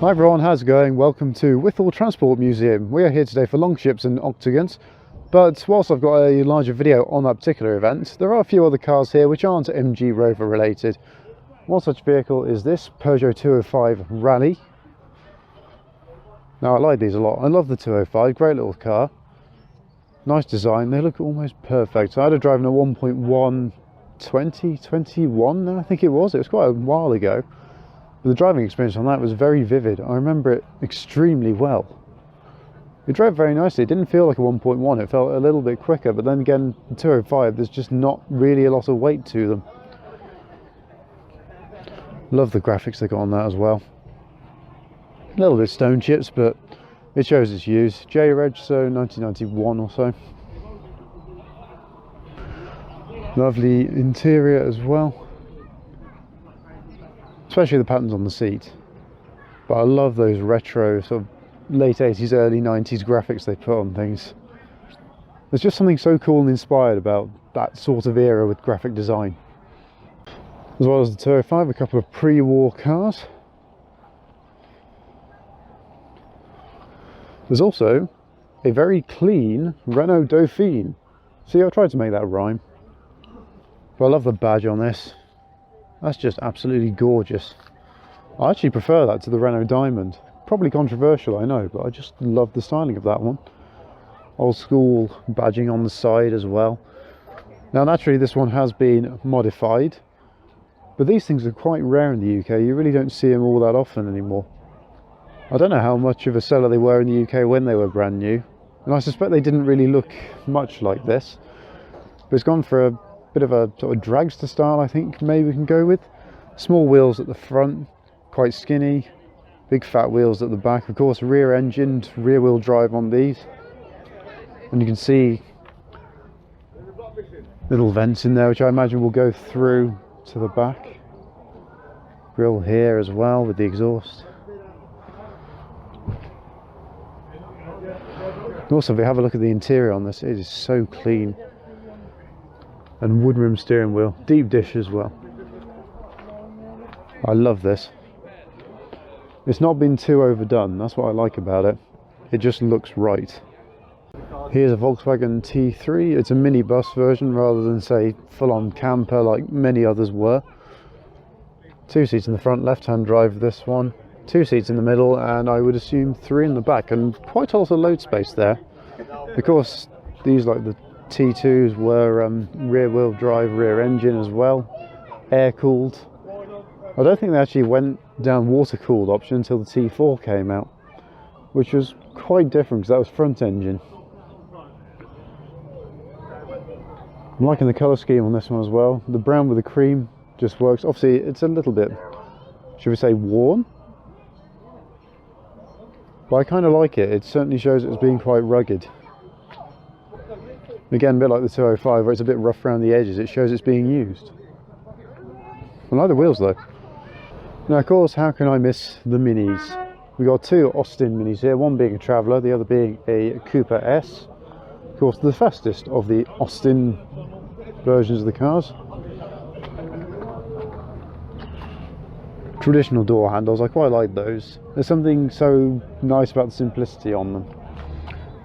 Hi everyone, how's it going? Welcome to Wythall Transport Museum. We are here today for Longships and Octagons, but whilst I've got a larger video on that particular event, there are a few other cars here which aren't MG Rover related. One such vehicle is this Peugeot 205 Rally. Now I like these a lot. I love the 205, great little car. Nice design, they look almost perfect. I had a driving a 1.1 2021, I think it was quite a while ago. But the driving experience on that was very vivid. I remember it extremely well. It drove very nicely. It didn't feel like a 1.1, it felt a little bit quicker, but then again, the 205, there's just not really a lot of weight to them. Love the graphics they got on that as well. A little bit stone chips, but it shows its use. J-Reg, so 1991 or so. Lovely interior as well. Especially the patterns on the seat. But I love those retro sort of late 80s, early 90s graphics they put on things. There's just something so cool and inspired about that sort of era with graphic design. As well as the 205, a couple of pre-war cars. There's also a very clean Renault Dauphine. See, I tried to make that rhyme. But I love the badge on this. That's just absolutely gorgeous. I actually prefer that to the Renault Diamond. Probably controversial, I know, but I just love the styling of that one. Old school badging on the side as well. Now naturally this one has been modified, but these things are quite rare in the UK. You really don't see them all that often anymore. I don't know how much of a seller they were in the UK when they were brand new, and I suspect they didn't really look much like this. But it's gone for a bit of a sort of dragster style, I think maybe we can go with. Small wheels at the front, quite skinny, big fat wheels at the back. Of course, rear engined, rear wheel drive on these. And you can see little vents in there, which I imagine will go through to the back. Grille here as well with the exhaust. Also, if we have a look at the interior on this, it is so clean. And wood rim steering wheel, deep dish as well. I love this. It's not been too overdone, that's what I like about it. It just looks right. Here's a Volkswagen T3. It's a minibus version rather than, say, full-on camper like many others were. 2 seats in the front, left-hand drive this one. 2 seats in the middle, and I would assume 3 in the back, and quite a lot of load space there. Of course, these, like the T2s, were rear wheel drive, rear engine as well, air cooled. I don't think they actually went down water cooled option until the T4 came out, which was quite different because that was front engine. I'm liking the colour scheme on this one as well. The brown with the cream just works. Obviously it's a little bit, should we say, worn, but I kind of like it. It certainly shows it's being quite rugged. Again, a bit like the 205 where it's a bit rough around the edges, it shows it's being used. I like the wheels though. Now of course, how can I miss the minis? We've got 2 Austin minis here, one being a Traveller, the other being a Cooper S. Of course, the fastest of the Austin versions of the cars. Traditional door handles, I quite like those. There's something so nice about the simplicity on them.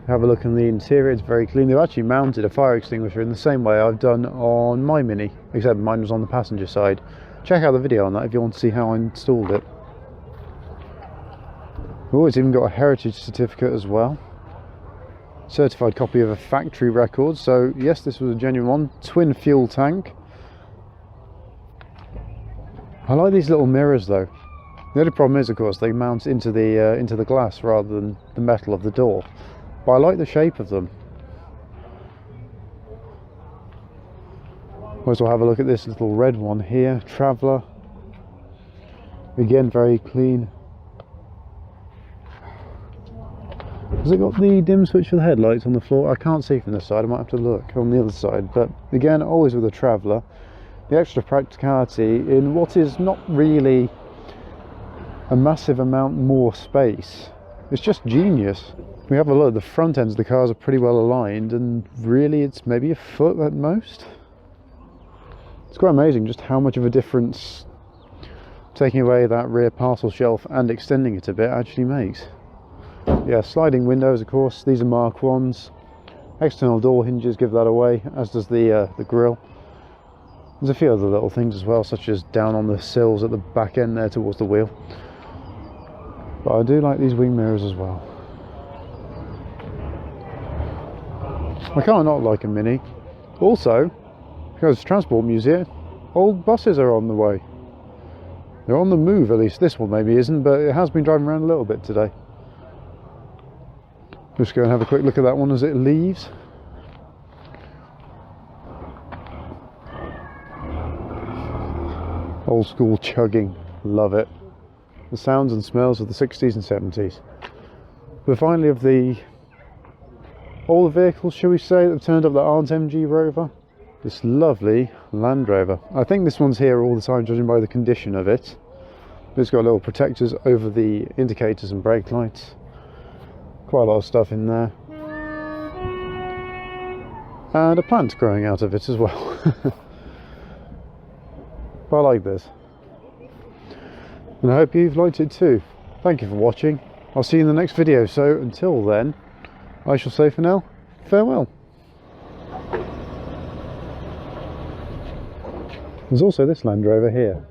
Have a look in the interior, it's very clean. They've actually mounted a fire extinguisher in the same way I've done on my Mini, except mine was on the passenger side. Check out the video on that if you want to see how I installed it. Oh, it's even got a heritage certificate as well. Certified copy of a factory record, so yes, this was a genuine one. Twin fuel tank. I like these little mirrors though. The only problem is, of course, they mount into the glass rather than the metal of the door. But I like the shape of them. Also have a look at this little red one here, Traveller. Again, very clean. Has it got the dim switch for the headlights on the floor? I can't see from this side, I might have to look on the other side. But again, always with a Traveller. The extra practicality in what is not really a massive amount more space. It's just genius. We have a look, the front ends of the cars are pretty well aligned, and really it's maybe a foot at most. It's quite amazing just how much of a difference taking away that rear parcel shelf and extending it a bit actually makes. Yeah, sliding windows, of course. These are Mark 1s. External door hinges give that away, as does the grille. There's a few other little things as well, such as down on the sills at the back end there towards the wheel. But I do like these wing mirrors as well. I can't not like a Mini. Also, because Transport Museum, old buses are on the way. They're on the move, at least this one maybe isn't, but it has been driving around a little bit today. Just go and have a quick look at that one as it leaves. Old school chugging, love it. The sounds and smells of the 60s and 70s. But finally, of the older vehicles, shall we say, that have turned up that aren't MG Rover, this lovely Land Rover. I think this one's here all the time, judging by the condition of it. It's got little protectors over the indicators and brake lights. Quite a lot of stuff in there. And a plant growing out of it as well. But I like this. And I hope you've liked it too. Thank you for watching. I'll see you in the next video. So until then, I shall say for now, farewell. There's also this Land Rover here.